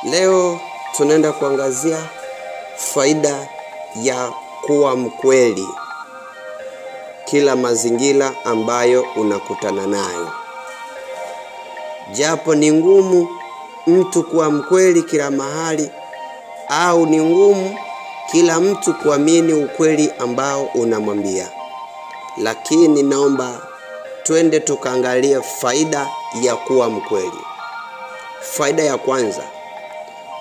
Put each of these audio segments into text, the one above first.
Leo tunaenda kuangazia faida ya kuwa mkweli kila mazingira ambayo unakutana nayo. Japo ni ngumu mtu kuwa mkweli kila mahali, au ni ngumu kila mtu kuamini ukweli ambao unamwambia, lakini naomba twende tukaangalie faida ya kuwa mkweli. Faida ya kwanza,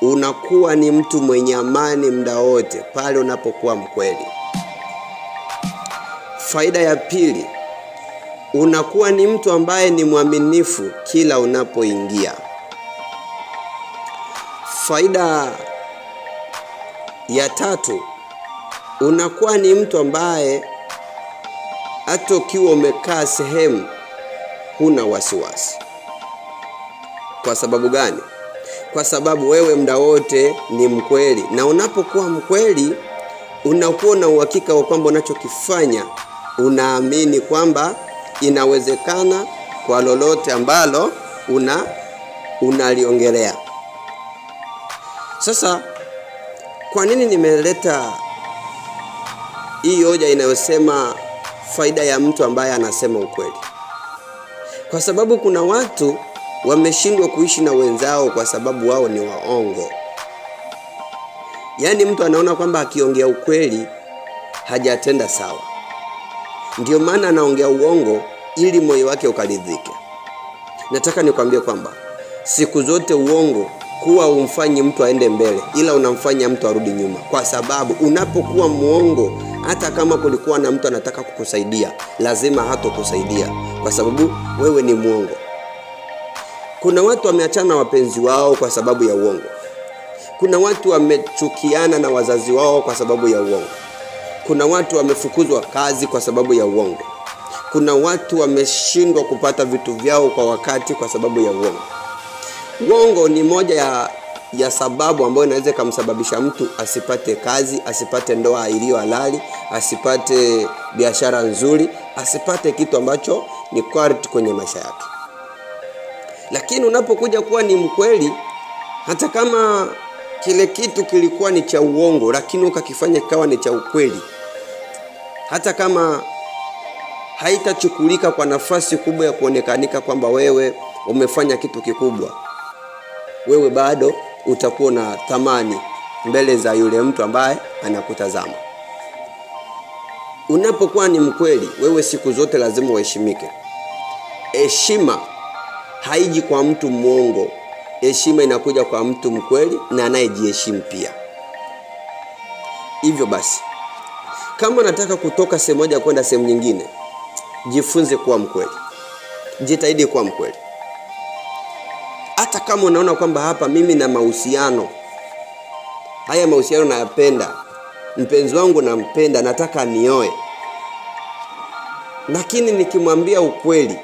unakuwa ni mtu mwenye amani muda wote pale unapokuwa mkweli. Faida ya pili, unakuwa ni mtu ambaye ni mwaminifu kila unapoingia. Faida ya tatu, unakuwa ni mtu ambaye hata ukiwa umekaa sehemu huna wasiwasi. Kwa sababu gani? Kwa sababu wewe muda wote ni mkweli, na unapokuwa mkweli unakuwa na uhakika wa kwamba unachokifanya unaamini kwamba inawezekana kwa lolote ambalo unaliongelea. Sasa kwa nini nimeleta hii hoja inayosema faida ya mtu ambaye anasema ukweli? Kwa sababu kuna watu wameshindwa kuishi na wenzao kwa sababu wao ni waongo. Yaani mtu anaona kwamba akiongea ukweli hajatenda sawa, ndio maana anaongea uongo ili moyo wake ukaridhike. Nataka nikwambie kwamba siku zote uongo kuwa umfanyi mtu aende mbele, ila unamfanya mtu arudi nyuma. Kwa sababu unapokuwa muongo, hata kama kulikuwa na mtu anataka kukusaidia, lazima hatakusaidia kwa sababu wewe ni muongo. Kuna watu wameachana na wapenzi wao kwa sababu ya uongo. Kuna watu wamechukiana na wazazi wao kwa sababu ya uongo. Kuna watu wamefukuzwa kazi kwa sababu ya uongo. Kuna watu wameshindwa kupata vitu vyao kwa wakati kwa sababu ya uongo. Uongo ni moja ya sababu ambayo inaweza kumsababisha mtu asipate kazi, asipate ndoa iliyo halali, asipate biashara nzuri, asipate kitu ambacho ni quality kwenye maisha yake. Lakini unapokuja kuwa ni mkweli, hata kama kile kitu kilikuwa ni cha uongo lakini ukakifanya kikawa ni cha ukweli, hata kama haitachukulika kwa nafasi kubwa ya kuonekanika kwamba wewe umefanya kitu kikubwa, wewe bado utakuwa na thamani mbele za yule mtu ambaye anakutazama. Unapokuwa ni mkweli, wewe siku zote lazima uheshimike. Heshima haiji kwa mtu muongo. Heshima inakuja kwa mtu mkweli na anayejiheshimu pia. Hivyo basi, kama unataka kutoka sehemu moja kwenda sehemu nyingine, jifunze kuwa mkweli. Jitahidi kuwa mkweli. Hata kama unaona kwamba hapa mimi na mahusiano, haya mahusiano nayapenda, mpenzi wangu nampenda, nataka nioe, lakini nikimwambia ukweli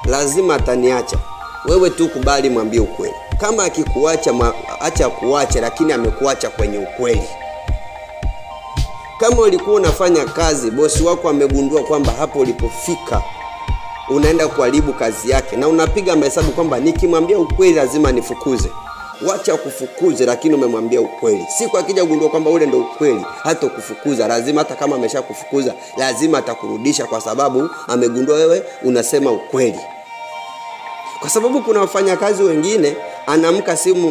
lazima ataniacha, wewe tu kubali, mwambie ukweli. Kama akikuacha, acha kuacha, lakini amekuacha kwenye ukweli. Kama ulikuwa unafanya kazi, bosi wako amegundua kwamba hapo ulipofika unaenda kuharibu kazi yake, na unapiga mahesabu kwamba nikimwambia ukweli lazima nifukuze. Wacha kufukuze, lakini umemwambia ukweli. Siku akija kugundua kwamba ule ndio ukweli, hata kufukuza lazima, hata kama ameshakufukuza lazima atakurudisha, kwa sababu amegundua wewe unasema ukweli. Kwa sababu kuna wafanyakazi wengine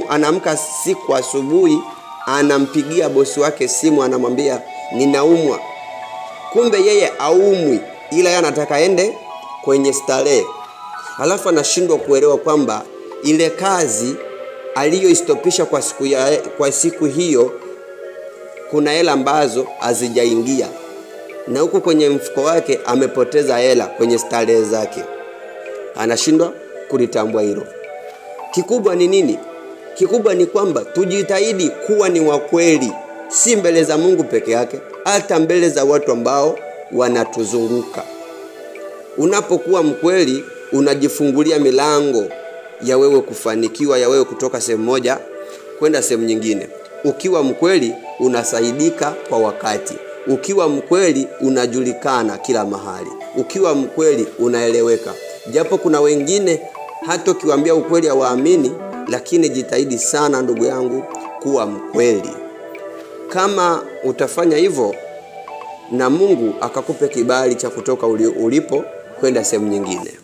anaamka siku asubuhi, anampigia bosi wake simu, anamwambia ninaumwa. Kumbe yeye aumwi, ila yeye anataka ende kwenye starehe. Alafu anashindwa kuelewa kwamba ile kazi aliyoistopisha kwa siku hiyo kuna hela ambazo hazijaingia, na huko kwenye mfuko wake amepoteza hela kwenye starehe zake. Anashindwa kulitambua hilo. Kikubwa ni nini? Kikubwa ni kwamba tujitahidi kuwa ni wakweli, si mbele za Mungu peke yake, hata mbele za watu ambao wanatuzunguka. Unapokuwa mkweli, unajifungulia milango ya wewe kufanikiwa, ya wewe kutoka sehemu moja kwenda sehemu nyingine. Ukiwa mkweli unasaidika kwa wakati. Ukiwa mkweli unajulikana kila mahali. Ukiwa mkweli unaeleweka. Japo kuna wengine hata ukiwaambia ukweli hawaamini, lakini jitahidi sana ndugu yangu kuwa mkweli. Kama utafanya hivyo, na Mungu akakupe kibali cha kutoka ulipo kwenda sehemu nyingine.